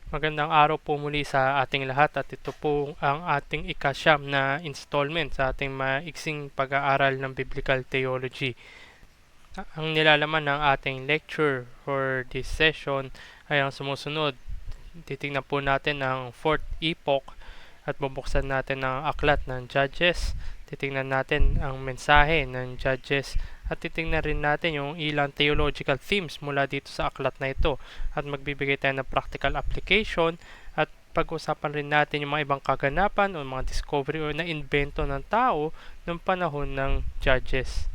Magandang araw po muli sa ating lahat at ito po ang ating ikasyam na installment sa ating maiksing pag-aaral ng Biblical Theology. Ang nilalaman ng ating lecture for this session ay ang sumusunod. Titingnan po natin ang fourth epoch at bubuksan natin ang aklat ng Judges. Titingnan natin ang mensahe ng Judges at titingnan rin natin yung ilang theological themes mula dito sa aklat na ito at magbibigay tayo ng practical application at pag-usapan rin natin yung mga ibang kaganapan o mga discovery o na-invento ng tao noong panahon ng Judges.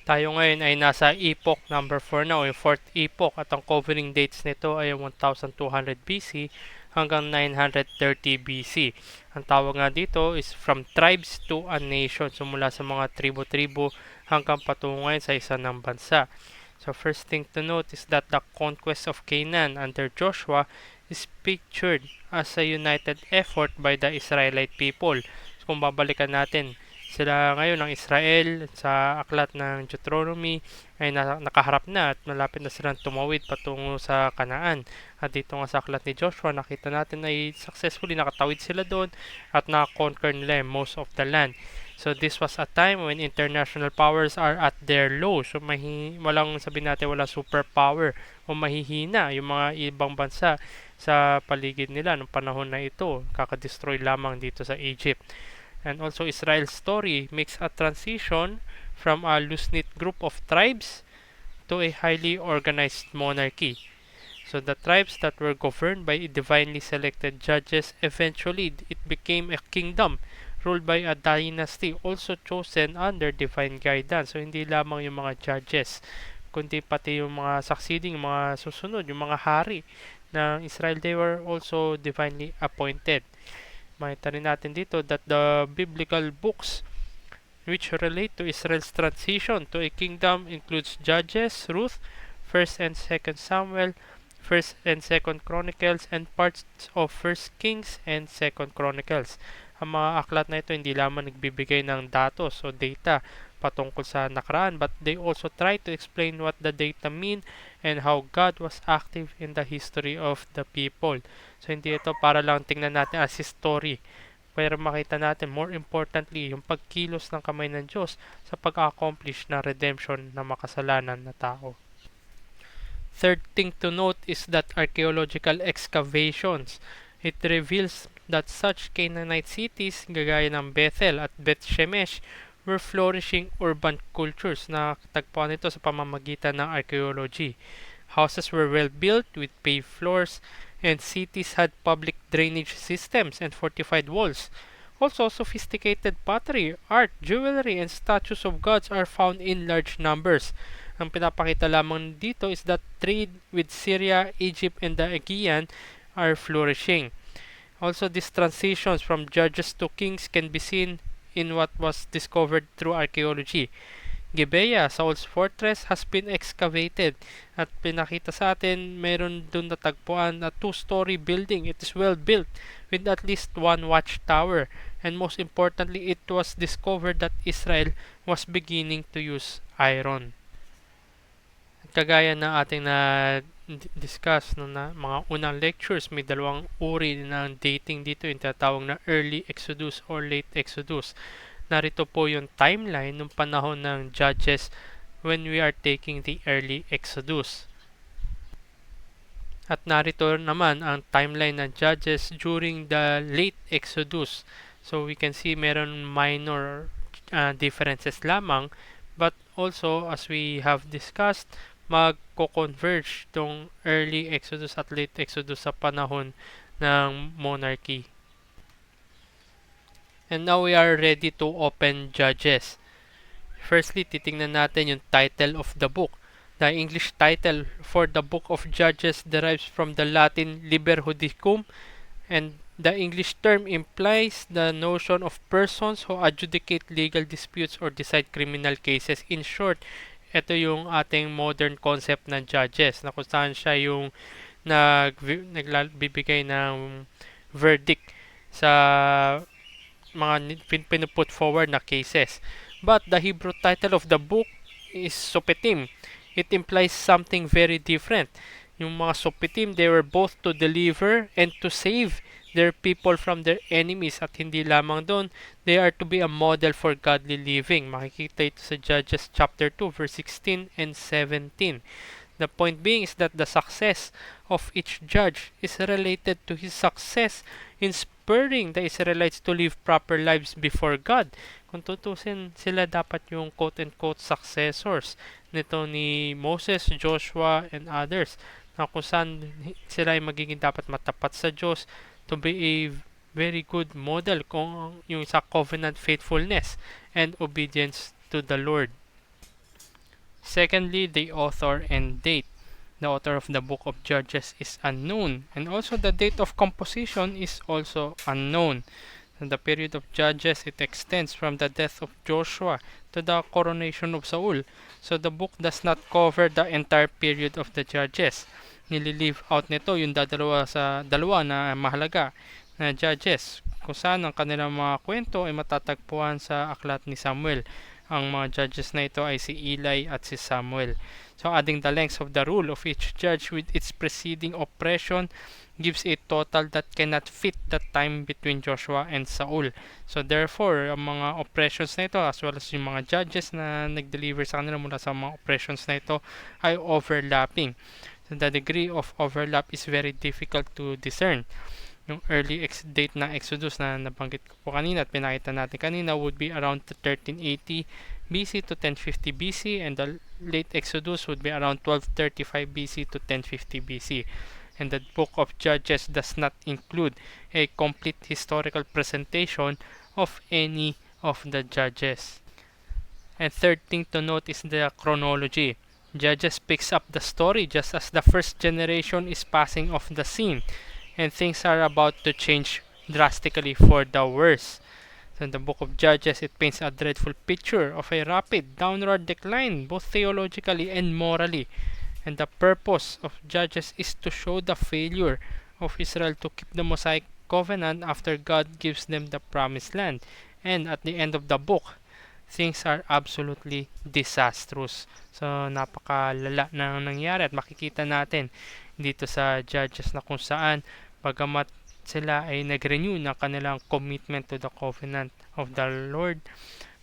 Tayo ngayon ay nasa epoch number 4 na o yung fourth epoch at ang covering dates nito ay 1200 BC hanggang 930 BC. Ang tawag nga dito is from tribes to a nation. So mula sa mga tribo-tribo hanggang patungo ngayon sa isa ng bansa. So first thing to note is that the conquest of Canaan under Joshua is pictured as a united effort by the Israelite people. So kung babalikan natin, sila ngayon ng Israel sa aklat ng Deuteronomy ay nakaharap na at malapit na silang tumawid patungo sa Kanaan. At dito nga sa aklat ni Joshua, nakita natin ay successfully nakatawid sila doon at nakakonquer nila most of the land. So this was a time when international powers are at their low. So walang sabihin natin wala superpower o mahihina yung mga ibang bansa sa paligid nila ng panahon na ito. Kakadestroy lamang dito sa Egypt. And also Israel's story makes a transition from a loose-knit group of tribes to a highly organized monarchy. So the tribes that were governed by divinely selected judges, eventually it became a kingdom ruled by a dynasty also chosen under divine guidance. So hindi lamang yung mga judges, kundi pati yung mga succeeding, yung mga susunod, yung mga hari ng Israel, they were also divinely appointed. Makita rin natin dito that the biblical books which relate to Israel's transition to a kingdom includes Judges, Ruth, 1st and 2nd Samuel, 1st and 2nd Chronicles, and parts of 1st Kings and 2nd Chronicles. Ang mga aklat na ito hindi lamang nagbibigay ng datos o data patungkol sa nakaraan, but they also try to explain what the data mean and how God was active in the history of the people. So hindi ito para lang tingnan natin as history, pero makita natin more importantly yung pagkilos ng kamay ng Diyos sa pag-accomplish ng redemption ng makasalanan na tao. Third thing to note is that archaeological excavations, it reveals that such Canaanite cities gagaya ng Bethel at Beth Shemesh were flourishing urban cultures na tagpuan ito sa pamamagitan ng archaeology. Houses were well built with paved floors, and cities had public drainage systems and fortified walls. Also, sophisticated pottery, art, jewelry, and statues of gods are found in large numbers. Ang pinapakita lamang dito is that trade with Syria, Egypt, and the Aegean are flourishing. Also, these transitions from judges to kings can be seen in what was discovered through archaeology. Gibeah, Saul's fortress, has been excavated at pinakita sa atin mayroon dun natagpuan na 2-story building. It is well built with at least one watchtower, and most importantly, it was discovered that Israel was beginning to use iron. Kagaya ng ating na-discuss na mga unang lectures, may dalawang uri ng dating dito, yung tinatawag na early Exodus or late Exodus. Narito po yung timeline ng panahon ng Judges when we are taking the early Exodus. At narito naman ang timeline ng Judges during the late Exodus. So we can see meron minor differences lamang, but also as we have discussed, magko-converge tong early Exodus at late Exodus sa panahon ng monarchy. And now we are ready to open Judges. Firstly, titingnan natin yung title of the book. The English title for the book of Judges derives from the Latin liber judicum, and the English term implies the notion of persons who adjudicate legal disputes or decide criminal cases. In short, ito yung ating modern concept ng judges na kung saan siya yung nagbibigay ng verdict sa mga pinuput forward na cases. But the Hebrew title of the book is Sopetim. It implies something very different. yung mga suppitim, they were both to deliver and to save their people from their enemies. At hindi lamang doon, they are to be a model for godly living. Makikita ito sa Judges chapter 2 verse 16 and 17. The point being is that the success of each judge is related to his success in spurring the Israelites to live proper lives before God. Kung tutusin, sila dapat yung quote-unquote successors nito ni Moses, Joshua, and others, na kung saan sila ay magiging dapat matapat sa Diyos, to be a very good model kung yung sa covenant faithfulness and obedience to the Lord. Secondly, the author and date. The author of the book of Judges is unknown, and also the date of composition is also unknown. In the period of Judges, it extends from the death of Joshua to the coronation of Saul. So the book does not cover the entire period of the Judges. Nililive out nito yung dalawa na mahalaga na Judges, kung saan ang kanilang mga kwento ay matatagpuan sa aklat ni Samuel. Ang mga judges na ito ay si Eli at si Samuel. So adding the lengths of the rule of each judge with its preceding oppression gives a total that cannot fit the time between Joshua and Saul. So therefore, ang mga oppressions na ito as well as yung mga judges na nag-deliver sa kanila mula sa mga oppressions na ito ay overlapping. So the degree of overlap is very difficult to discern. Yung early date ng Exodus na nabanggit ko po kanina at pinakita natin kanina would be around 1380 BC to 1050 BC, and the late Exodus would be around 1235 BC to 1050 BC. And the book of Judges does not include a complete historical presentation of any of the judges. And third thing to note is the chronology. Judges picks up the story just as the first generation is passing off the scene, and things are about to change drastically for the worse. So in the book of Judges, it paints a dreadful picture of a rapid downward decline, both theologically and morally. And the purpose of Judges is to show the failure of Israel to keep the Mosaic covenant after God gives them the promised land. And at the end of the book, things are absolutely disastrous. So napakalala na nangyari at makikita natin dito sa Judges na kung saan bagamat sila ay nag-renew ng kanilang commitment to the covenant of the Lord,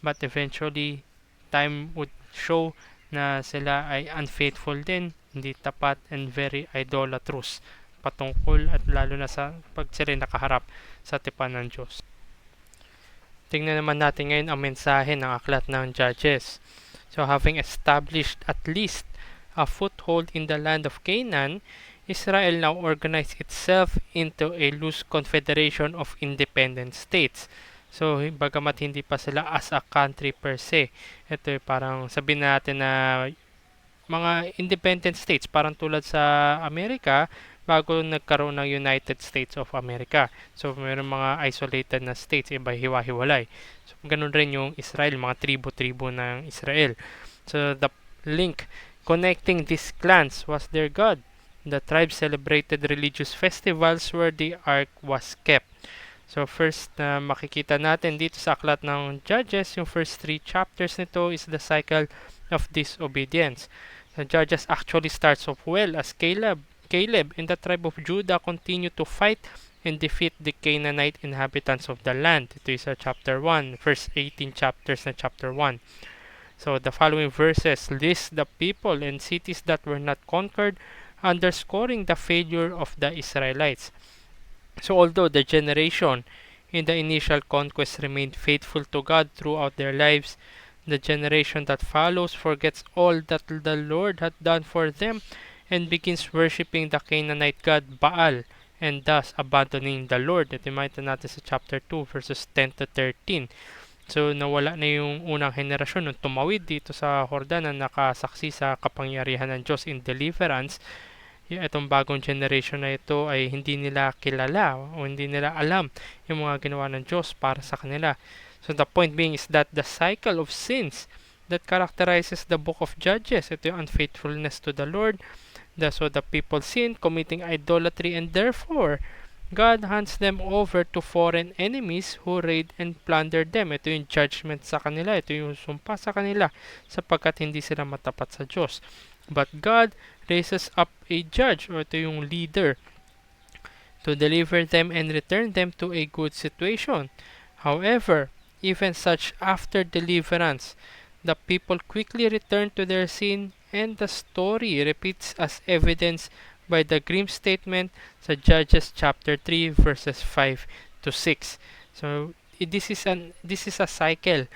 but eventually time would show na sila ay unfaithful din, hindi tapat, and very idolatrous patungkol at lalo na sa pag sila nakaharap sa tipan ng Diyos. Tingnan naman natin ngayon ang mensahe ng aklat ng Judges. So having established at least a foothold in the land of Canaan, Israel now organized itself into a loose confederation of independent states. So, bagamat hindi pa sila as a country per se, ito parang sabihin natin na mga independent states, parang tulad sa Amerika, bago nagkaroon ng United States of America. So, mayroong mga isolated na states, iba hiwa-hiwalay. So, ganun rin yung Israel, mga tribo-tribo ng Israel. So, the link connecting these clans was their God. The tribes celebrated religious festivals where the ark was kept. So first na makikita natin dito sa aklat ng Judges, yung first 3 chapters nito is the cycle of disobedience. The Judges actually starts off well as Caleb and the tribe of Judah continue to fight and defeat the Canaanite inhabitants of the land. Ito is chapter 1, first 18 chapters na chapter 1. So the following verses list the people and cities that were not conquered, underscoring the failure of the Israelites. So although the generation in the initial conquest remained faithful to God throughout their lives, the generation that follows forgets all that the Lord had done for them and begins worshipping the Canaanite god Baal, and thus abandoning the Lord. Ito makita natin sa chapter 2 verses 10 to 13. So nawala na yung unang henerasyon nung tumawid dito sa Jordan na nakasaksi sa kapangyarihan ng Diyos in deliverance. Itong bagong generation na ito ay hindi nila kilala o hindi nila alam yung mga ginawa ng Diyos para sa kanila. So the point being is that the cycle of sins that characterizes the book of Judges, ito yung unfaithfulness to the Lord. So the people sinned, committing idolatry, and therefore God hands them over to foreign enemies who raid and plunder them. Ito yung judgment sa kanila. Ito yung sumpa sa kanila sapagkat hindi sila matapat sa Diyos. But God raises up a judge, o ito yung leader, to deliver them and return them to a good situation. However, even such after deliverance, the people quickly return to their sin, and the story repeats as evidenced by the grim statement sa Judges chapter 3 verses 5 to 6. So this is a cycle.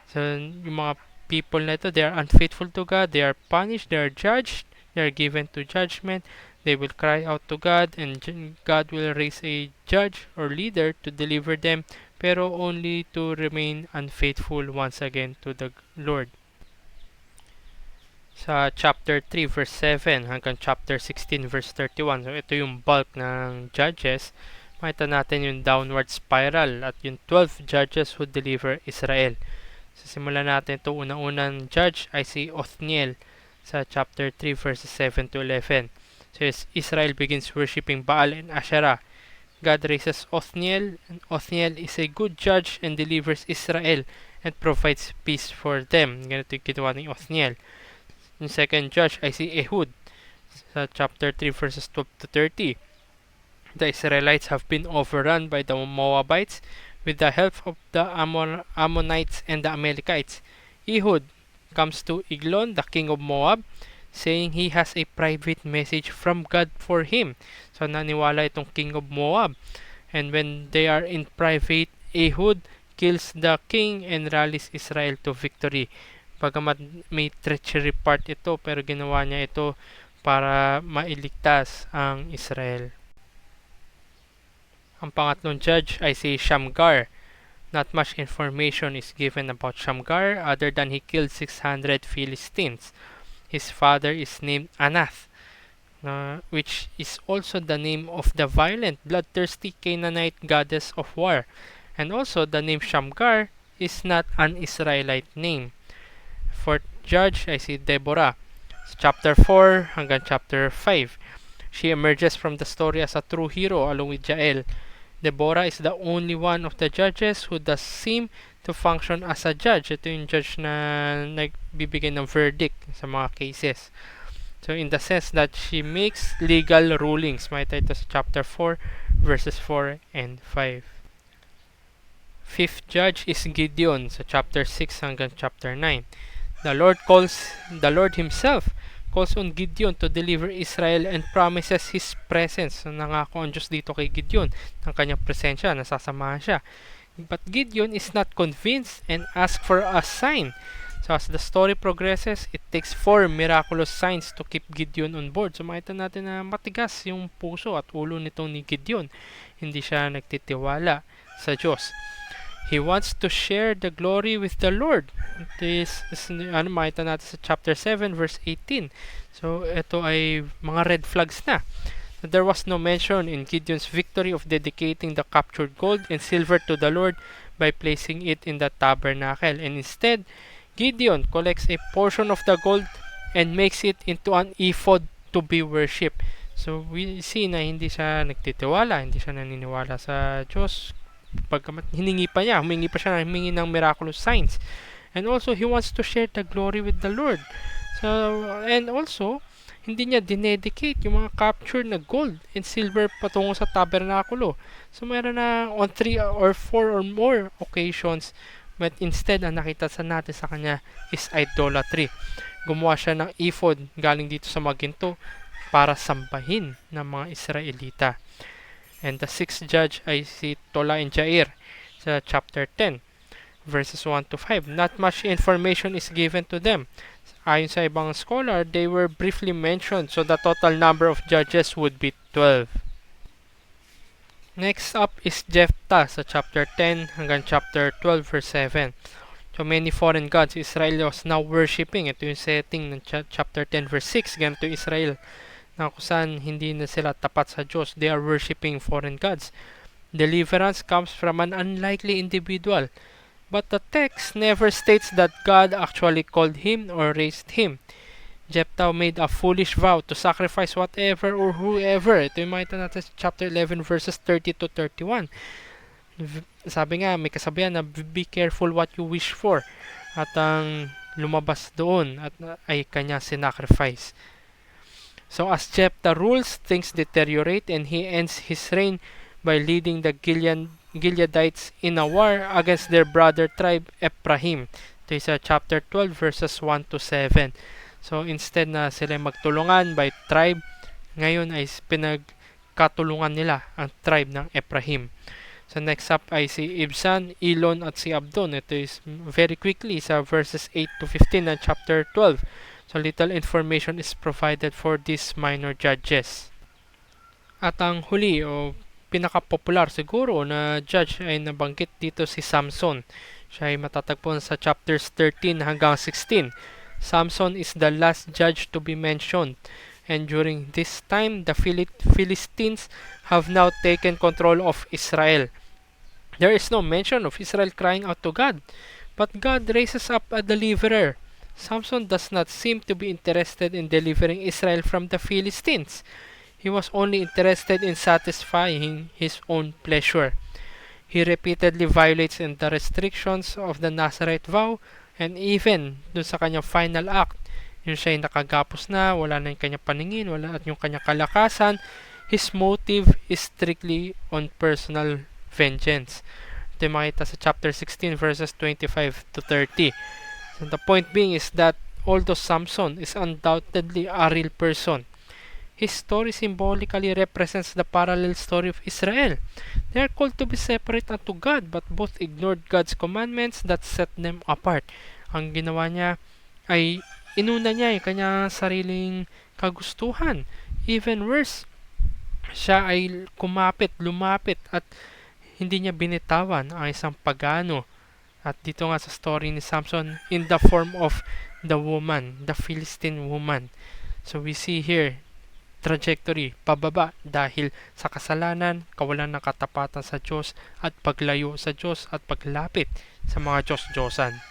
So yung mga people na ito, they are unfaithful to God, they are punished, they are judged, they are given to judgment. They will cry out to God, and God will raise a judge or leader to deliver them, pero only to remain unfaithful once again to the Lord. Sa chapter 3 verse 7 hanggang chapter 16 verse 31, so ito yung bulk ng judges. Makita natin yung downward spiral at yung 12 judges who deliver Israel. So simulan natin ito. Unang-unang judge ay si Othniel sa chapter 3 verses 7 to 11. So as Israel begins worshiping Baal and Asherah, God raises Othniel, and Othniel is a good judge and delivers Israel and provides peace for them. Ganito yung ginawa ni Othniel. Yung second judge ay si Ehud sa chapter 3 verses 12 to 30. The Israelites have been overrun by the Moabites with the help of the Ammonites and the Amalekites. Ehud comes to Eglon, the king of Moab, saying he has a private message from God for him. So naniwala itong king of Moab. And when they are in private, Ehud kills the king and rallies Israel to victory. Bagamat may treachery part ito, pero ginawa niya ito para mailigtas ang Israel. Ang pangatlong judge ay si Shamgar. Not much information is given about Shamgar other than he killed 600 Philistines. His father is named Anath, which is also the name of the violent, bloodthirsty Canaanite goddess of war. And also, the name Shamgar is not an Israelite name. Fourth judge ay si Deborah. Chapter 4 hanggang chapter 5. She emerges from the story as a true hero along with Jael. Deborah is the only one of the judges who does seem to function as a judge. Ito yung judge na nagbibigay ng verdict sa mga cases. So in the sense that she makes legal rulings. Makita ito sa chapter 4 verses 4 and 5. Fifth judge is Gideon sa chapter 6 hanggang chapter 9. The Lord himself calls on Gideon to deliver Israel and promises His presence. So, nangako ang Diyos dito kay Gideon ng kanyang presensya, nasasamahan siya. But Gideon is not convinced and asks for a sign. So as the story progresses, it takes 4 miraculous signs to keep Gideon on board. So makita natin na matigas yung puso at ulo nitong ni Gideon. Hindi siya nagtitiwala sa Diyos. He wants to share the glory with the Lord. This is makita natin sa chapter 7 verse 18. So ito ay mga red flags na. There was no mention in Gideon's victory of dedicating the captured gold and silver to the Lord by placing it in the tabernacle. And instead, Gideon collects a portion of the gold and makes it into an ephod to be worshipped. So we see na hindi siya nagtitiwala, hindi siya naniniwala sa Diyos. Pagkamat humingi pa siya ng miraculous signs. And also, he wants to share the glory with the Lord. So, and also, hindi niya dinedicate yung mga captured na gold and silver patungo sa tabernakulo. So, meron na on 3 or 4 or more occasions, but instead, ang nakita natin sa kanya is idolatry. Gumawa siya ng ephod galing dito sa maginto para sambahin ng mga Israelita. And the sixth judge ay si Tola and Jair sa chapter 10, verses 1 to 5. Not much information is given to them. Ayon sa ibang scholar, they were briefly mentioned, so the total number of judges would be 12. Next up is Jephthah sa chapter 10 hanggang chapter 12 verse 7. So many foreign gods Israel was now worshipping. Ito yung setting ng chapter 10 verse 6. Ganito Israel na kung saan hindi na sila tapat sa Diyos. They are worshipping foreign gods. Deliverance comes from an unlikely individual. But the text never states that God actually called him or raised him. Jephthah made a foolish vow to sacrifice whatever or whoever. Ito yung makita natin sa chapter 11 verses 30 to 31. Sabi nga, may kasabihan na be careful what you wish for. At ang lumabas doon at ay kanya sinacrifice. So as Jephthah rules, things deteriorate and he ends his reign by leading the Gileadites in a war against their brother tribe Ephraim. Ito is chapter 12 verses 1 to 7. So instead na sila magtulungan by tribe, ngayon ay pinagkatulungan nila ang tribe ng Ephraim. So next up ay si Ibzan, Elon at si Abdon. Ito is very quickly sa verses 8 to 15 ng chapter 12. So little information is provided for these minor judges. At ang huli o pinaka-popular siguro na judge ay nabanggit dito si Samson. Siya ay matatagpuan sa chapters 13 hanggang 16. Samson is the last judge to be mentioned. And during this time, the Philistines have now taken control of Israel. There is no mention of Israel crying out to God, but God raises up a deliverer. Samson does not seem to be interested in delivering Israel from the Philistines. He was only interested in satisfying his own pleasure. He repeatedly violates the restrictions of the Nazarite vow, and even dun sa kanyang final act, yung siya ay nakagapos na, wala na yung kanyang paningin, wala at yung kanyang kalakasan, his motive is strictly on personal vengeance. Ito yung makita sa chapter 16 verses 25 to 30. So the point being is that although Samson is undoubtedly a real person, his story symbolically represents the parallel story of Israel. They are called to be separate unto God, but both ignored God's commandments that set them apart. Ang ginawa niya ay inuna niya yung kanyang sariling kagustuhan. Even worse, siya ay lumapit at hindi niya binitawan ang isang pagano. At dito nga sa story ni Samson, in the form of the woman, the Philistine woman. So we see here, trajectory, pababa dahil sa kasalanan, kawalan ng katapatan sa Diyos at paglayo sa Diyos at paglapit sa mga Diyos-Diyosan.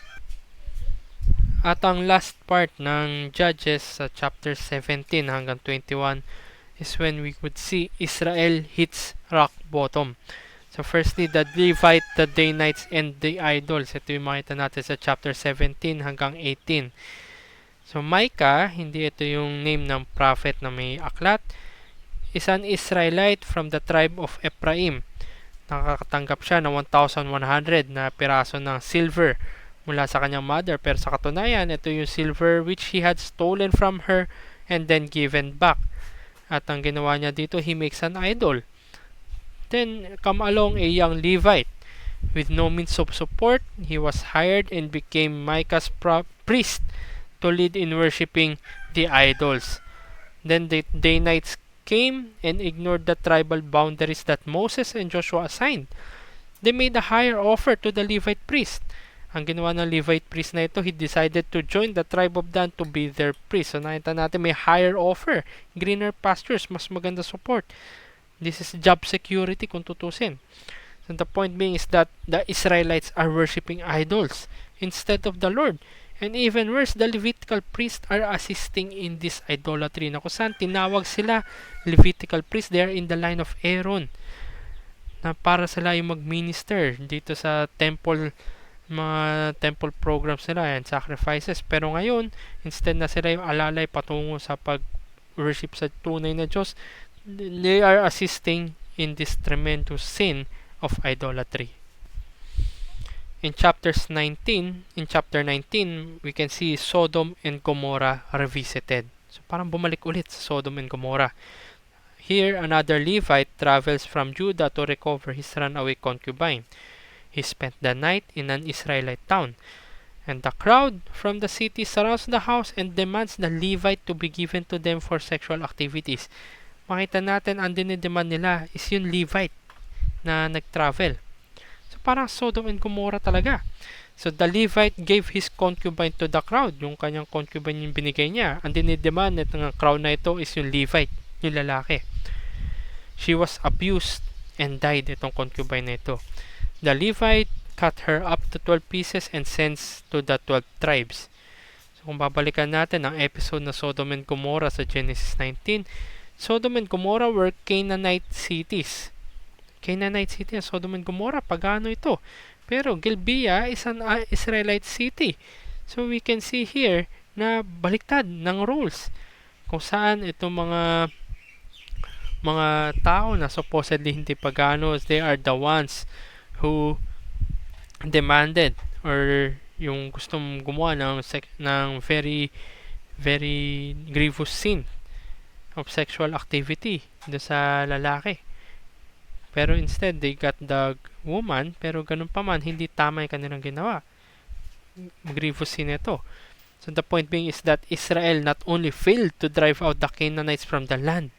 At ang last part ng Judges sa chapter 17 hanggang 21 is when we could see Israel hits rock bottom. So firstly, the Levite, the Danites, and the idols. Ito yung makita natin sa chapter 17 hanggang 18. So Micah, hindi ito yung name ng prophet na may aklat, is an Israelite from the tribe of Ephraim. Nakakatanggap siya ng 1,100 na piraso ng silver mula sa kanyang mother. Pero sa katunayan, ito yung silver which he had stolen from her and then given back. At ang ginawa niya dito, he makes an idol. Then come along a young Levite. With no means of support, he was hired and became Micah's priest to lead in worshipping the idols. Then the Danites came and ignored the tribal boundaries that Moses and Joshua assigned. They made a higher offer to the Levite priest. Ang ginawa ng Levite priest na ito, he decided to join the tribe of Dan to be their priest. So nakita natin may higher offer, greener pastures, mas maganda support. This is job security kung tutusin. So the point being is that the Israelites are worshipping idols instead of the Lord. And even worse, the Levitical priests are assisting in this idolatry. Na kung saan tinawag sila Levitical priests, they are in the line of Aaron. Na para sila yung mag-minister dito sa temple, mga temple programs nila and sacrifices. Pero ngayon, instead na sila yung alalay patungo sa pag-worship sa tunay na Diyos, they are assisting in this tremendous sin of idolatry. In chapter 19, we can see Sodom and Gomorrah revisited. So parang bumalik ulit sa Sodom and Gomorrah. Here, another Levite travels from Judah to recover his runaway concubine. He spent the night in an Israelite town, and the crowd from the city surrounds the house and demands the Levite to be given to them for sexual activities. Makita natin, ang dinidemand nila is yung Levite na nag-travel. So parang Sodom and Gomorrah talaga. So the Levite gave his concubine to the crowd. Yung kanyang concubine yung binigay niya. Ang dinidemand ng crowd na ito is yung Levite, yung lalaki. She was abused and died, itong concubine na ito. The Levite cut her up to 12 pieces and sends to the 12 tribes. So kung babalikan natin ang episode na Sodom and Gomorrah sa Genesis 19, Sodom and Gomorrah were Canaanite cities. Canaanite city ang Sodom and Gomorrah, pagano ito. Pero Gilbea is an Israelite city. So we can see here na baliktad ng roles. kung saan itong mga tao na supposedly hindi paganos, they are the ones who demanded or yung gustong gumawa ng very very grievous sin of sexual activity do sa lalaki. Pero instead, they got the woman, pero ganun pa man, hindi tama yung kanilang ginawa. Grievous sin ito. So the point being is that Israel not only failed to drive out the Canaanites from the land,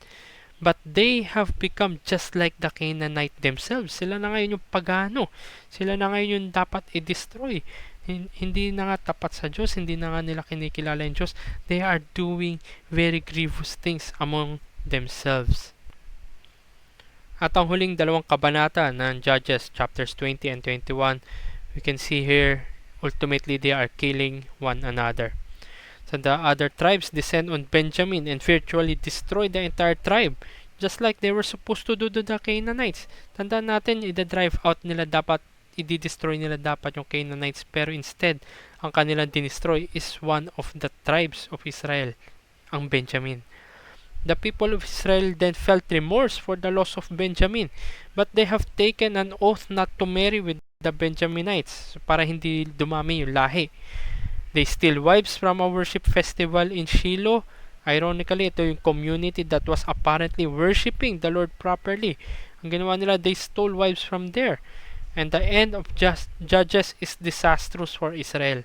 but they have become just like the Canaanite themselves. Sila na ngayon yung pagano. Sila na ngayon yung dapat i-destroy. Hindi na nga tapat sa Diyos, hindi na nga nila kinikilala yung Diyos. They are doing very grievous things among themselves. At ang huling dalawang kabanata ng Judges, chapters 20 and 21, we can see here, ultimately they are killing one another. So the other tribes descend on Benjamin and virtually destroy the entire tribe, just like they were supposed to do to the Canaanites. Tandaan natin, i-drive out nila dapat, i-destroy nila dapat yung Canaanites, pero instead, ang kanilang dinestroy is one of the tribes of Israel, ang Benjamin. The people of Israel then felt remorse for the loss of Benjamin, but they have taken an oath not to marry with the Benjaminites para hindi dumami yung lahi. They steal wives from a worship festival in Shiloh. Ironically, ito yung community that was apparently worshiping the Lord properly. Ang ginawa nila, they stole wives from there. And the end of Judges is disastrous for Israel.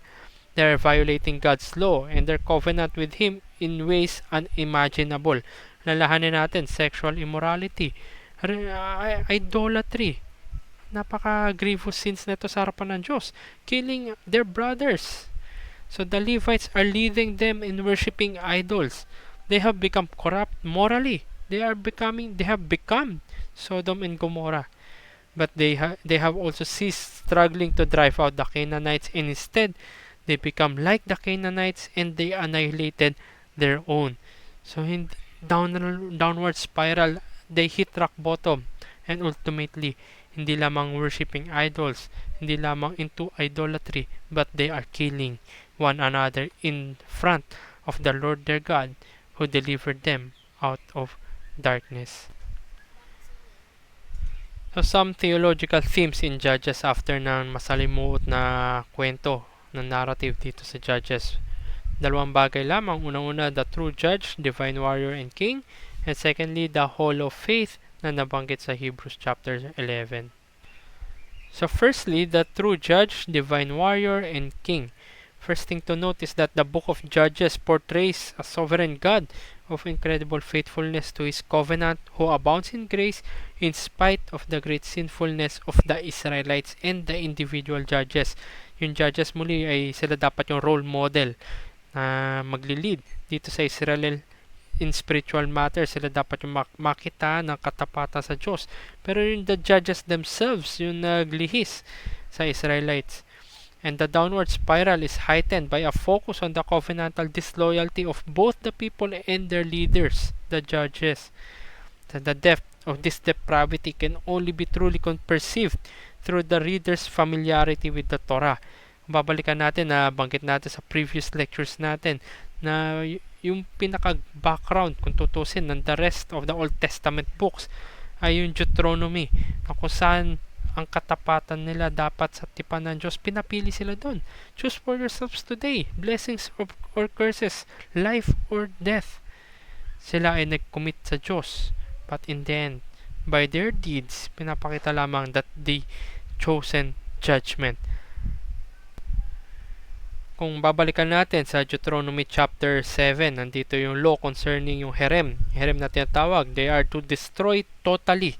They are violating God's law and their covenant with Him in ways unimaginable. Lalahanin natin, sexual immorality, idolatry, napaka-grievous sins na ito sa harapan ng Diyos. Killing their brothers. So the Levites are leading them in worshiping idols. They have become corrupt morally. They have become Sodom and Gomorrah. But they have also ceased struggling to drive out the Canaanites, and instead they become like the Canaanites and they annihilated their own. So in downward spiral, they hit rock bottom, and ultimately hindi lamang worshiping idols, hindi lamang into idolatry, but they are killing one another in front of the Lord their God who delivered them out of darkness. So some theological themes in Judges after ng masalimuot na kwento ng narrative dito sa Judges. Dalawang bagay lamang. Unang-una, the true judge, divine warrior, and king. And secondly, the hall of faith na nabanggit sa Hebrews chapter 11. So firstly, the true judge, divine warrior, and king. First thing to note is that the book of Judges portrays a sovereign God of incredible faithfulness to His covenant, who abounds in grace in spite of the great sinfulness of the Israelites and the individual judges. Yung judges muli ay sila dapat yung role model na maglilid dito sa Israel in spiritual matters. Sila dapat yung makita ng katapatan sa Diyos. Pero yung the judges themselves yung naglihis sa Israelites. And the downward spiral is heightened by a focus on the covenantal disloyalty of both the people and their leaders, the judges. The depth of this depravity can only be truly perceived through the reader's familiarity with the Torah. Babalikan natin na banggit natin sa previous lectures natin na yung pinaka-background kung tutusin ng the rest of the Old Testament books ay yung Deuteronomy, na kung saan ang katapatan nila dapat sa tipan ng Diyos, pinapili sila doon. Choose for yourselves today, blessings or curses, life or death. Sila ay nag-commit sa Diyos, but in the end, by their deeds, pinapakita lamang that they chosen judgment. Kung babalikan natin sa Deuteronomy chapter 7, nandito yung law concerning yung herem na tinatawag. They are to destroy totally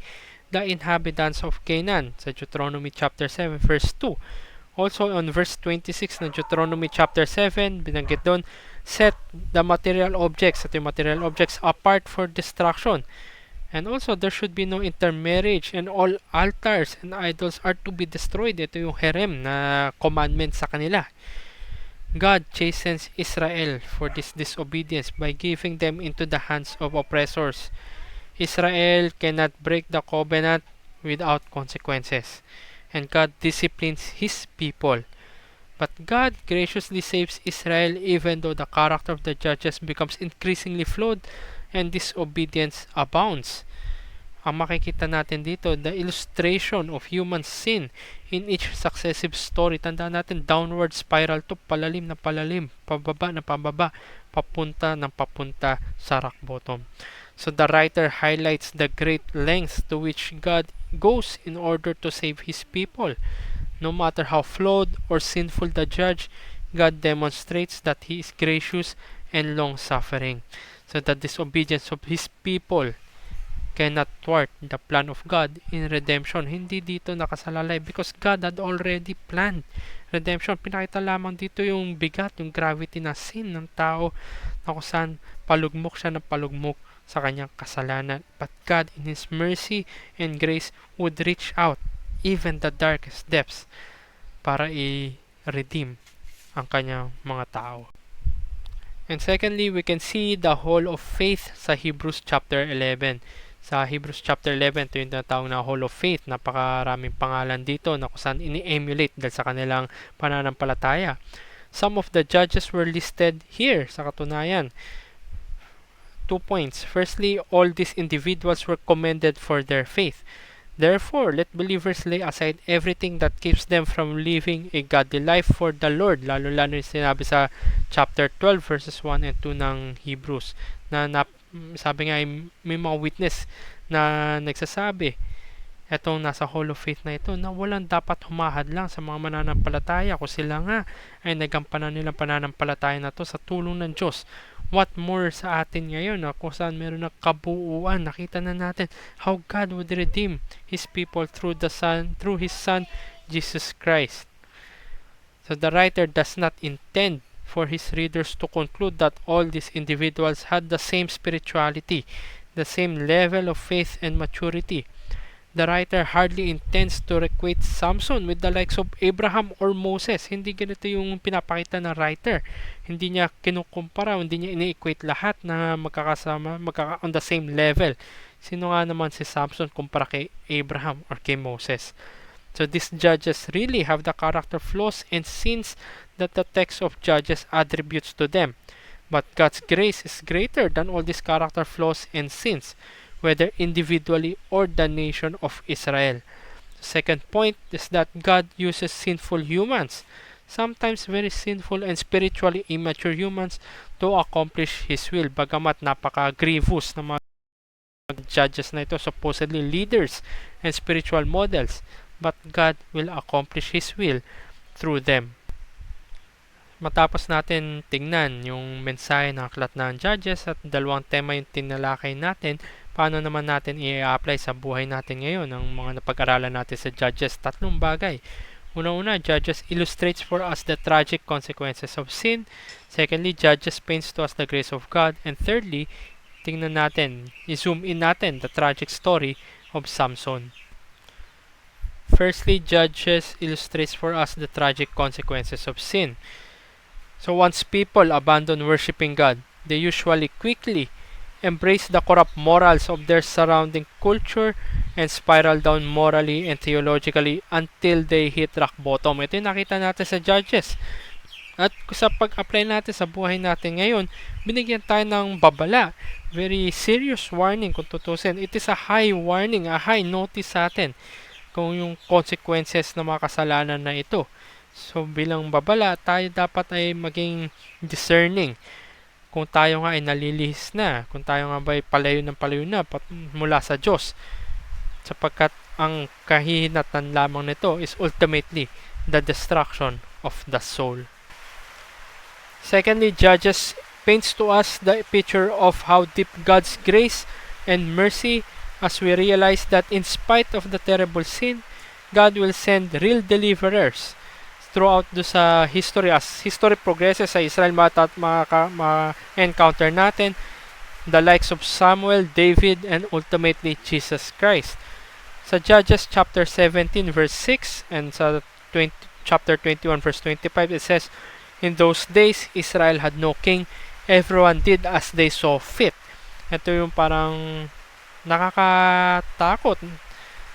the inhabitants of Canaan sa Deuteronomy chapter 7 verse 2. Also on verse 26 ng Deuteronomy chapter 7, binanggit doon, set the material objects, at yung material objects apart for destruction. And also there should be no intermarriage, and all altars and idols are to be destroyed. Ito yung herem na commandment sa kanila. God chastens Israel for this disobedience by giving them into the hands of oppressors. Israel cannot break the covenant without consequences, and God disciplines His people But God graciously saves Israel even though the character of the judges becomes increasingly flawed and disobedience abounds. Ang makikita natin dito, the illustration of human sin in each successive story. Tandaan natin, downward spiral to, palalim na palalim, pababa na pababa, papunta ng papunta sa rock bottom. So the writer highlights the great lengths to which God goes in order to save His people. No matter how flawed or sinful the judge, God demonstrates that He is gracious and long-suffering. So the disobedience of His people cannot thwart the plan of God in redemption. Hindi dito nakasalalay because God had already planned redemption. Pinakita lamang dito yung bigat, yung gravity na sin ng tao na kung saan palugmok siya ng palugmok sa kanyang kasalanan. But God in His mercy and grace would reach out even the darkest depths para i-redeem ang kanyang mga tao. And secondly, we can see the hall of faith sa Hebrews chapter 11. Sa Hebrews chapter 11, ito yung tinatawag na Hall of Faith. Napakaraming pangalan dito na kung saan ini-emulate dahil sa kanilang pananampalataya. Some of the judges were listed here sa katunayan. 2 points. Firstly, all these individuals were commended for their faith. Therefore, let believers lay aside everything that keeps them from living a godly life for the Lord. Lalo-lalo yung sinabi sa chapter 12 verses 1 and 2 ng Hebrews na sabi nga may mga witness na nagsasabi etong nasa Hall of Faith na ito na walang dapat humahad lang sa mga mananampalataya kung sila nga ay nagampanan nilang pananampalataya na to sa tulong ng Diyos. What more sa atin ngayon na kung saan meron na kabuuan, nakita na natin how God would redeem His people through His Son Jesus Christ. So the writer does not intend for his readers to conclude that all these individuals had the same spirituality, the same level of faith and maturity. The writer hardly intends to equate Samson with the likes of Abraham or Moses. Hindi ganito yung pinapakita ng writer. Hindi niya kinukumpara, hindi niya ini-equate lahat na magkakasama, on the same level. Sino nga naman si Samson kumpara kay Abraham or kay Moses? So these judges really have the character flaws and sins that the text of Judges attributes to them. But God's grace is greater than all these character flaws and sins, whether individually or the nation of Israel. The second point is that God uses sinful humans, sometimes very sinful and spiritually immature humans, to accomplish His will. Bagamat napaka-grievous na mga judges na ito, supposedly leaders and spiritual models, but God will accomplish His will through them. Matapos natin tingnan yung mensahe ng aklat ng Judges at dalawang tema yung tinalakay natin, paano naman natin i-apply sa buhay natin ngayon ang mga napag-aralan natin sa Judges? Tatlong bagay. Una-una, Judges illustrates for us the tragic consequences of sin. Secondly, Judges paints to us the grace of God. And thirdly, tingnan natin, i-zoom in natin the tragic story of Samson. Firstly, Judges illustrates for us the tragic consequences of sin. So once people abandon worshiping God, they usually quickly embrace the corrupt morals of their surrounding culture and spiral down morally and theologically until they hit rock bottom. Ito yung nakita natin sa Judges. At sa pag-apply natin sa buhay natin ngayon, binigyan tayo ng babala. Very serious warning kung tutusin. It is a high warning, a high notice sa atin kung yung consequences ng mga kasalanan na ito. So bilang babala, tayo dapat ay maging discerning. Kung tayo nga ay nalilihis na, kung tayo nga ba ay palayo na mula sa Diyos. Sapagkat ang kahihinatan lamang nito is ultimately the destruction of the soul. Secondly, Judges paints to us the picture of how deep God's grace and mercy as we realize that in spite of the terrible sin, God will send real deliverers throughout sa history. As history progresses sa Israel, ma-encounter natin the likes of Samuel, David, and ultimately Jesus Christ. Sa Judges chapter 17 verse 6 and sa chapter 21 verse 25, it says, "In those days, Israel had no king. Everyone did as they saw fit." Ito yung parang nakakatakot,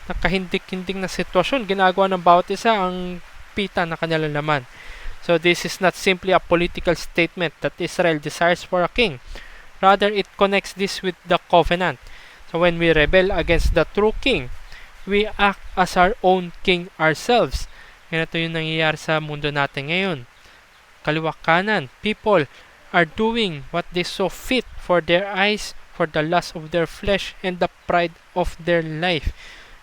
nakahindik-hindik na sitwasyon. Ginagawa ng bawat isa ang pita na kanilang laman. So this is not simply a political statement that Israel desires for a king. Rather, it connects this with the covenant. So when we rebel against the true king, we act as our own king ourselves. Ganito yung nangyayari sa mundo natin ngayon. Kaliwa kanan, people are doing what they saw fit for their eyes, for the lust of their flesh, and the pride of their life.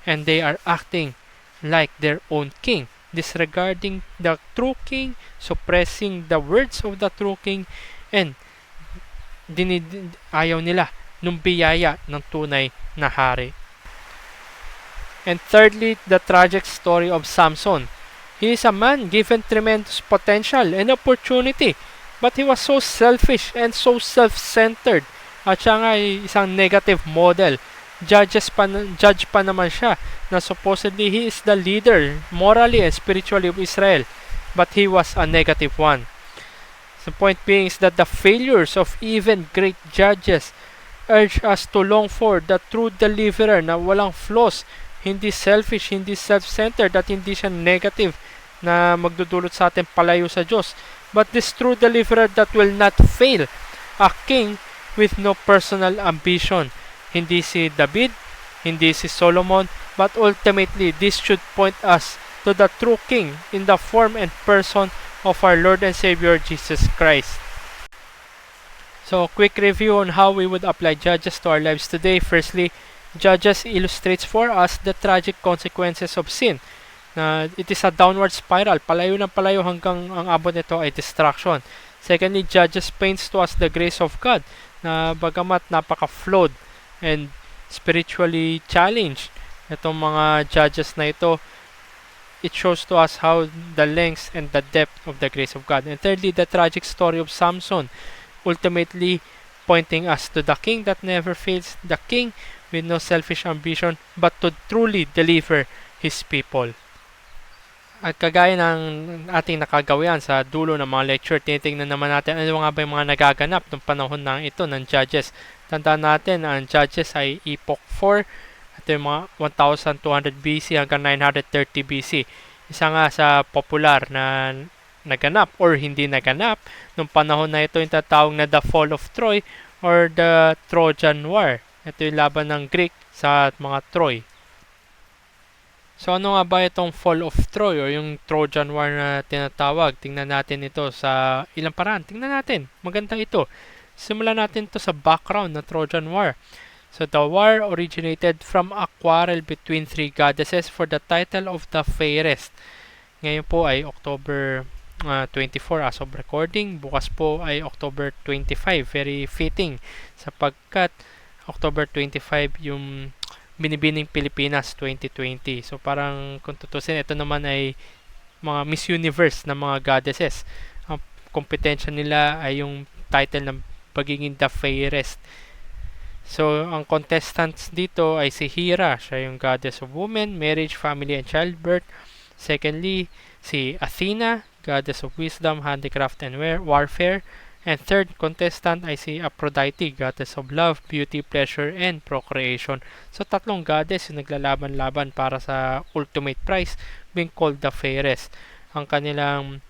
And they are acting like their own king, disregarding the true king, suppressing the words of the true king, and ayaw nila nung biyaya ng tunay na hari. And thirdly, the tragic story of Samson. He is a man given tremendous potential and opportunity, but he was so selfish and so self-centered. At siya nga ay isang negative model. Judge pa naman siya na supposedly he is the leader morally and spiritually of Israel, but he was a negative one. The point being is that the failures of even great judges urge us to long for the true deliverer na walang flaws, hindi selfish, hindi self-centered, at hindi siya negative na magdudulot sa atin palayo sa Diyos. But this true deliverer that will not fail, a king with no personal ambition. Hindi si David, hindi si Solomon, but ultimately this should point us to the true king in the form and person of our Lord and Savior Jesus Christ. So, quick review on how we would apply Judges to our lives today. Firstly, Judges illustrates for us the tragic consequences of sin. It is a downward spiral, palayo ng palayo hanggang ang abot nito ay destruction. Secondly, Judges paints to us the grace of God na bagamat napaka-flawed and spiritually challenged itong mga judges na ito, it shows to us how the lengths and the depth of the grace of God. And thirdly, the tragic story of Samson, ultimately pointing us to the king that never fails, the king with no selfish ambition, but to truly deliver his people. At kagaya ng ating nakagawian sa dulo ng mga lecture, tinitingnan naman natin ano nga ba yung mga nagaganap ng panahon na ito ng Judges. Tandaan natin, ang Judges ay Epoch 4, ito yung mga 1200 BC hanggang 930 BC. Isa nga sa popular na naganap or hindi naganap nung panahon na ito yung tatawag na The Fall of Troy or the Trojan War. Ito yung laban ng Greek sa mga Troy. So ano nga ba itong Fall of Troy o yung Trojan War na tinatawag? Tingnan natin ito sa ilang paraan. Tingnan natin. Maganda ito. Simulan natin ito sa background ng Trojan War. So the war originated from a quarrel between three goddesses for the title of the fairest. Ngayon po ay October 24 as of recording. Bukas po ay October 25. Very fitting sapagkat October 25 yung Binibining Pilipinas 2020. So parang kung tutusin, ito naman ay mga Miss Universe na mga goddesses. Ang kompetensya nila ay yung title ng pagiging the fairest. So ang contestants dito ay si Hera, siya yung goddess of women, marriage, family, and childbirth. Secondly, si Athena, goddess of wisdom, handicraft, and warfare. And third contestant ay si Aphrodite, goddess of love, beauty, pleasure, and procreation. So tatlong goddess yung naglalaban-laban para sa ultimate prize being called the fairest. Ang kanilang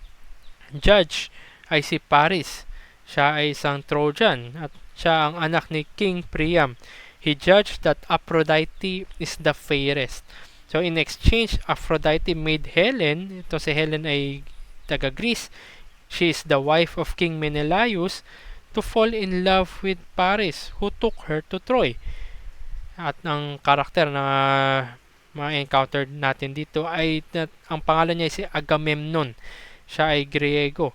judge ay si Paris. Siya ay isang Trojan at siya ang anak ni King Priam. He judged that Aphrodite is the fairest. So in exchange, Aphrodite made Helen, ito si Helen ay taga Greece, she is the wife of King Menelaus, to fall in love with Paris, who took her to Troy. At ang karakter na ma-encounter natin dito ay ang pangalan niya ay si Agamemnon. Siya ay Griego.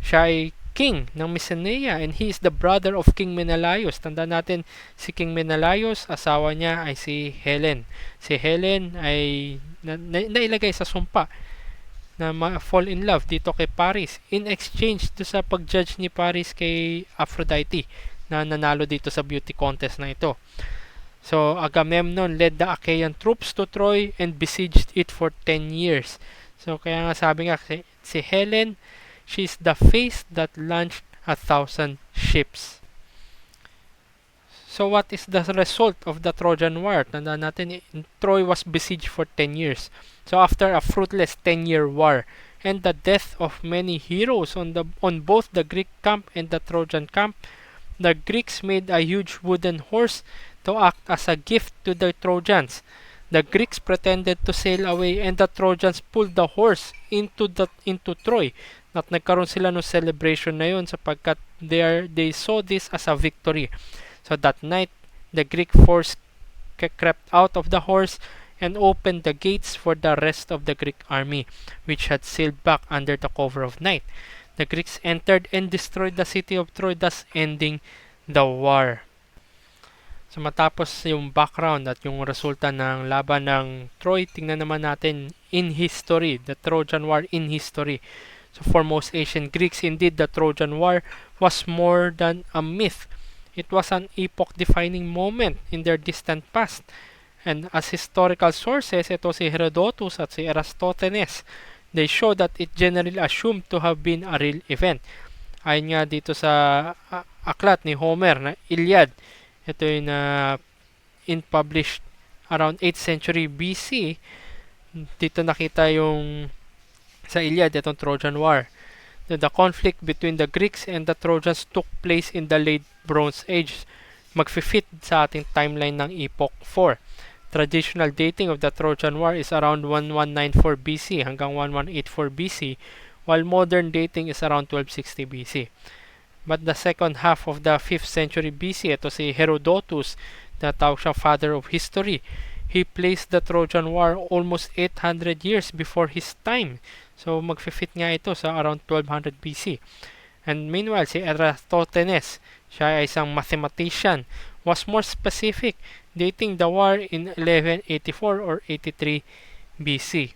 Siya ay king ng Mycenae and he is the brother of King Menelaus. Tandaan natin, si King Menelaus, asawa niya ay si Helen. Si Helen ay nailagay sa sumpa na fall in love dito kay Paris in exchange to sa pag-judge ni Paris kay Aphrodite na nanalo dito sa beauty contest na ito. So Agamemnon led the Achaean troops to Troy and besieged it for 10 years. So kaya nga sabi nga si Helen, she's the face that launched 1,000 ships. So what is the result of the Trojan War? Tandaan natin, Troy was besieged for 10 years. So after a fruitless 10-year war and the death of many heroes on both the Greek camp and the Trojan camp, the Greeks made a huge wooden horse to act as a gift to the Trojans. The Greeks pretended to sail away and the Trojans pulled the horse into Troy. At nagkaroon sila ng celebration na yun sapagkat they saw this as a victory. So that night, the Greek force crept out of the horse and opened the gates for the rest of the Greek army, which had sailed back under the cover of night. The Greeks entered and destroyed the city of Troy, thus ending the war. So matapos yung background at yung resulta ng laban ng Troy, tingnan naman natin in history, the Trojan War in history. So for most ancient Greeks, indeed, the Trojan War was more than a myth. It was an epoch-defining moment in their distant past. And as historical sources, ito si Herodotus at si Eratosthenes, they show that it generally assumed to have been a real event. Ayon nga dito sa aklat ni Homer na Iliad, ito yung published around 8th century BC. Dito nakita yung sa Iliad, itong Trojan War. The conflict between the Greeks and the Trojans took place in the late Bronze Age. Magfi-fit sa ating timeline ng Epoch 4. Traditional dating of the Trojan War is around 1194 BC hanggang 1184 BC, while modern dating is around 1260 BC. But the second half of the 5th century BC, ito si Herodotus, na tawag siyang father of history. He placed the Trojan War almost 800 years before his time. So magfi-fit nga ito sa around 1200 BC. And meanwhile, si Eratosthenes, siya ay isang mathematician, was more specific, dating the war in 1184 or 83 BC.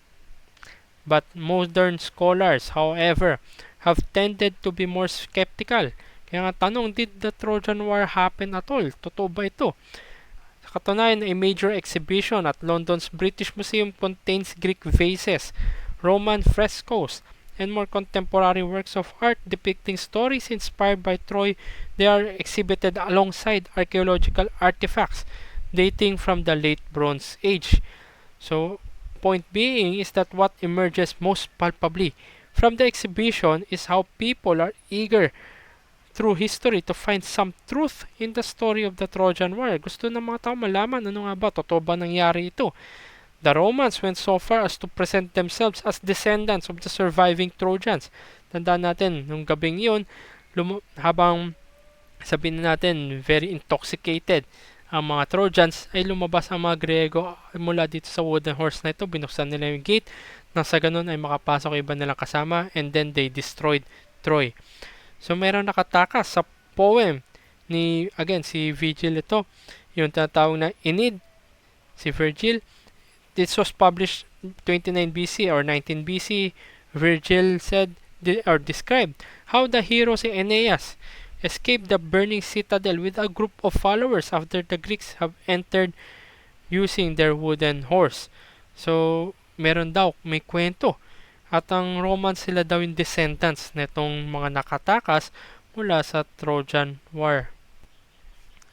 But modern scholars, however, have tended to be more skeptical. Kaya nga tanong, did the Trojan War happen at all? Totoo ba ito? Sa katunayan, a major exhibition at London's British Museum contains Greek vases, Roman frescoes, and more contemporary works of art depicting stories inspired by Troy. They are exhibited alongside archaeological artifacts dating from the late Bronze Age. So, point being is that what emerges most palpably from the exhibition is how people are eager through history to find some truth in the story of the Trojan War. Gusto ng mga tao malaman ano nga ba, totoo ba nangyari ito. The Romans went so far as to present themselves as descendants of the surviving Trojans. Tandaan natin, nung gabing yun, habang sabihin natin, very intoxicated ang mga Trojans, ay lumabas ang mga Griego mula dito sa wooden horse na ito. Binuksan nila yung gate, nang sa ganun ay makapasok iba nilang kasama, and then they destroyed Troy. So meron nakatakas sa poem ni, again, si Virgil ito, yung tinatawag na Aeneid, si Virgil. This was published 29 BC or 19 BC. Virgil said or described how the hero si Aeneas escaped the burning citadel with a group of followers after the Greeks have entered using their wooden horse. So, meron daw, may kwento. At ang Romans, sila daw yung descendants netong mga nakatakas mula sa Trojan War.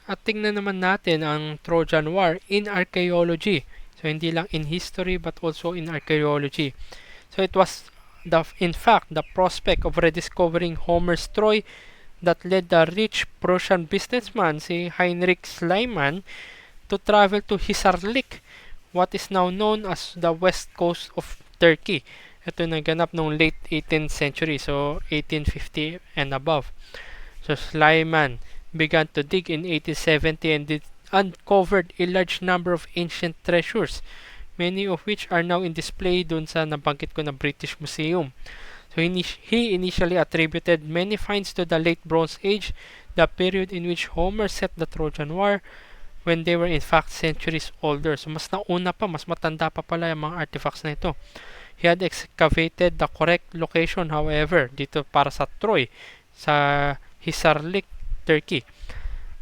At tingnan naman natin ang Trojan War in archaeology. So, hindi lang in history but also in archaeology. So, it was, in fact, the prospect of rediscovering Homer's Troy that led the rich Prussian businessman, si Heinrich Schliemann, to travel to Hisarlik, what is now known as the west coast of Turkey. Ito naganap noong late 18th century, so 1850 and above. So, Schliemann began to dig in 1870 and uncovered a large number of ancient treasures, many of which are now in display dun sa nabanggit ko na British Museum. So he initially attributed many finds to the late Bronze Age, the period in which Homer set the Trojan War, when they were in fact centuries older. So mas nauna pa, mas matanda pa pala yung mga artifacts na ito. He had excavated the correct location, however, dito para sa Troy, sa Hisarlik, Turkey.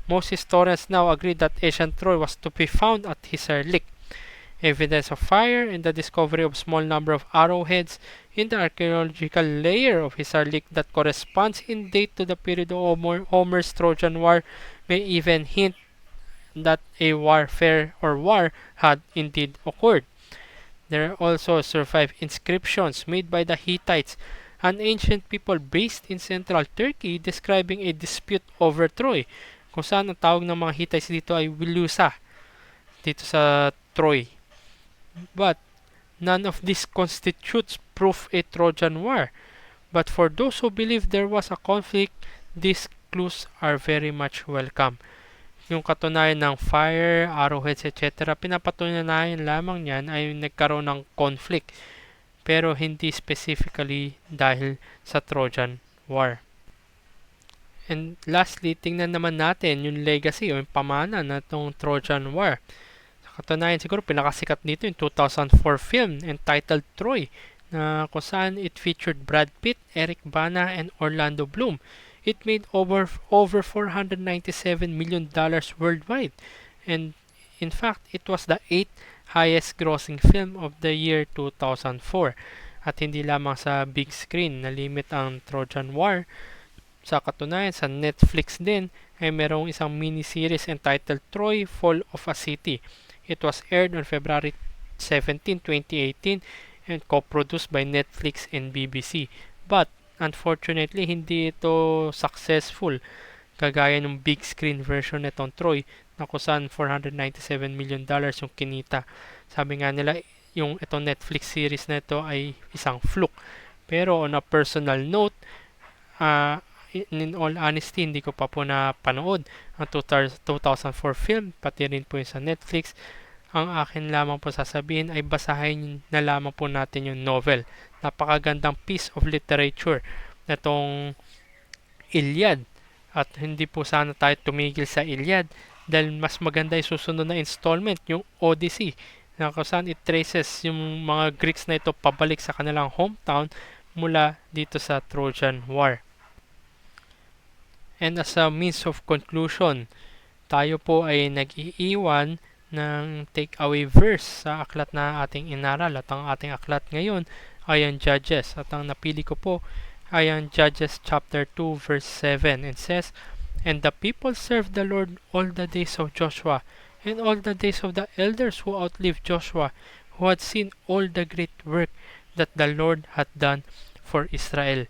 Most historians now agree that ancient Troy was to be found at Hisarlik. Evidence of fire and the discovery of small number of arrowheads in the archaeological layer of Hisarlik that corresponds in date to the period of Homer's Trojan War may even hint that a warfare or war had indeed occurred. There are also survived inscriptions made by the Hittites, an ancient people based in central Turkey, describing a dispute over Troy, kung saan ang tawag ng mga Hittites dito ay Wilusa, dito sa Troy. But none of this constitutes proof a Trojan War. But for those who believe there was a conflict, these clues are very much welcome. Yung katunayan ng fire, arrowheads, etc., pinapatunayan lamang niyan ay nagkaroon ng conflict, pero hindi specifically dahil sa Trojan War. And lastly, tingnan naman natin yung legacy o yung pamana na itong Trojan War. Katunayan siguro pinakasikat dito yung 2004 film entitled Troy, na kung saan it featured Brad Pitt, Eric Bana, and Orlando Bloom. It made over $497 million worldwide, and in fact it was the 8th highest grossing film of the year 2004. At hindi lamang sa big screen nalimit ang Trojan War. Sa katunayan, sa Netflix din ay merong isang miniseries entitled Troy, Fall of a City. It was aired on February 17, 2018 and co-produced by Netflix and BBC. But unfortunately, hindi ito successful kagaya ng big screen version nitong Troy na kusan $497 million yung kinita. Sabi nga nila, yung itong Netflix series na ito ay isang fluke. Pero on a personal note, in all honesty, hindi ko pa po napanood ang 2004 film, pati rin po yung sa Netflix. Ang akin lamang po sasabihin ay basahin na lamang po natin yung novel. Napakagandang piece of literature na itong Iliad. At hindi po sana tayo tumigil sa Iliad dahil mas maganda yung susunod na installment, yung Odyssey, na kung saan it traces yung mga Greeks na ito pabalik sa kanilang hometown mula dito sa Trojan War. And as a means of conclusion, tayo po ay nag-iiwan ng take-away verse sa aklat na ating inaral. At ang ating aklat ngayon ay ang Judges. At ang napili ko po ay ang Judges chapter 2 verse 7. It says, "And the people served the Lord all the days of Joshua, and all the days of the elders who outlived Joshua, who had seen all the great work that the Lord had done for Israel."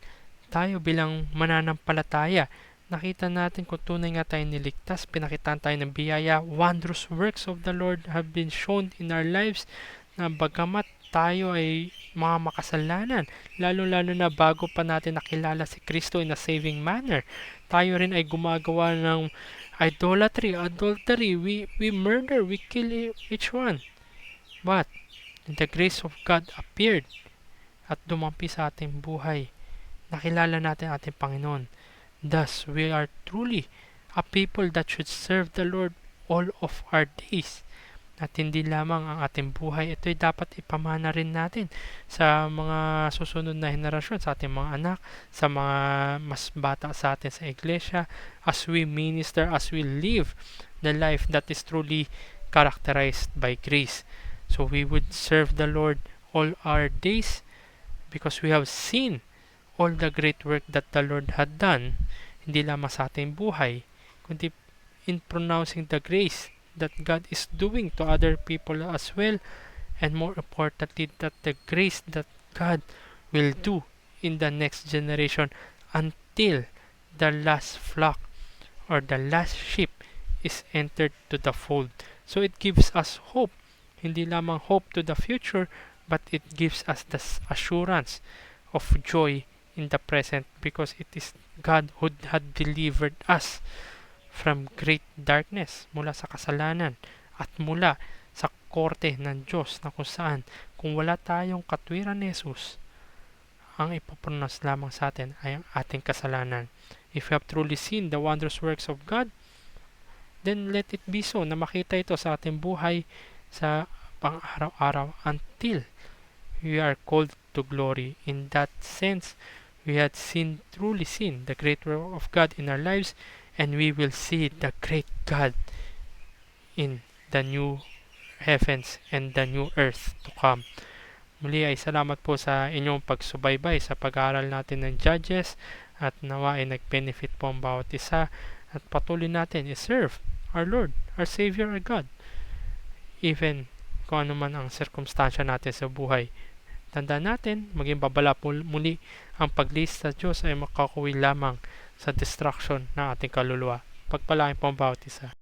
Tayo bilang mananampalataya, nakita natin kung tunay nga tayo niligtas, pinakitaan tayo ng biyaya, wondrous works of the Lord have been shown in our lives, na bagamat tayo ay mga makasalanan, lalo-lalo na bago pa natin nakilala si Kristo in a saving manner, tayo rin ay gumagawa ng idolatry, adultery, we murder, we kill each one. But the grace of God appeared at dumampi sa ating buhay. Nakilala natin ating Panginoon. Thus, we are truly a people that should serve the Lord all of our days. At hindi lamang ang ating buhay, ito'y dapat ipamana rin natin sa mga susunod na henerasyon, sa ating mga anak, sa mga mas bata sa atin sa iglesia, as we minister, as we live the life that is truly characterized by grace. So we would serve the Lord all our days because we have seen all the great work that the Lord had done, hindi lamang sa ating buhay, kundi in pronouncing the grace that God is doing to other people as well, and more importantly, that the grace that God will do in the next generation until the last flock or the last sheep is entered to the fold. So it gives us hope, hindi lamang hope to the future, but it gives us the assurance of joy in the present, because it is God who had delivered us from great darkness, mula sa kasalanan at mula sa korte ng Diyos, na kung saan kung wala tayong katwiran ni Jesus, ang ipopronounce lamang sa atin ay ang ating kasalanan. If we have truly seen the wondrous works of God, then let it be so na makita ito sa ating buhay sa pang-araw-araw until we are called to glory. In that sense, we had truly seen the great work of God in our lives, and we will see the great God in the new heavens and the new earth to come. Muli ay salamat po sa inyong pagsubaybay sa pag-aaral natin ng Judges, at nawa ay nag-benefit po ang bawat isa, at patuloy natin i-serve our Lord, our Savior, our God. Even kung ano man ang sirkumstansya natin sa buhay. Tandaan natin, maging babala muli ang paglista sa Diyos ay makakuwi lamang sa destruction ng ating kaluluwa. Pagpalain po ang bawat isa.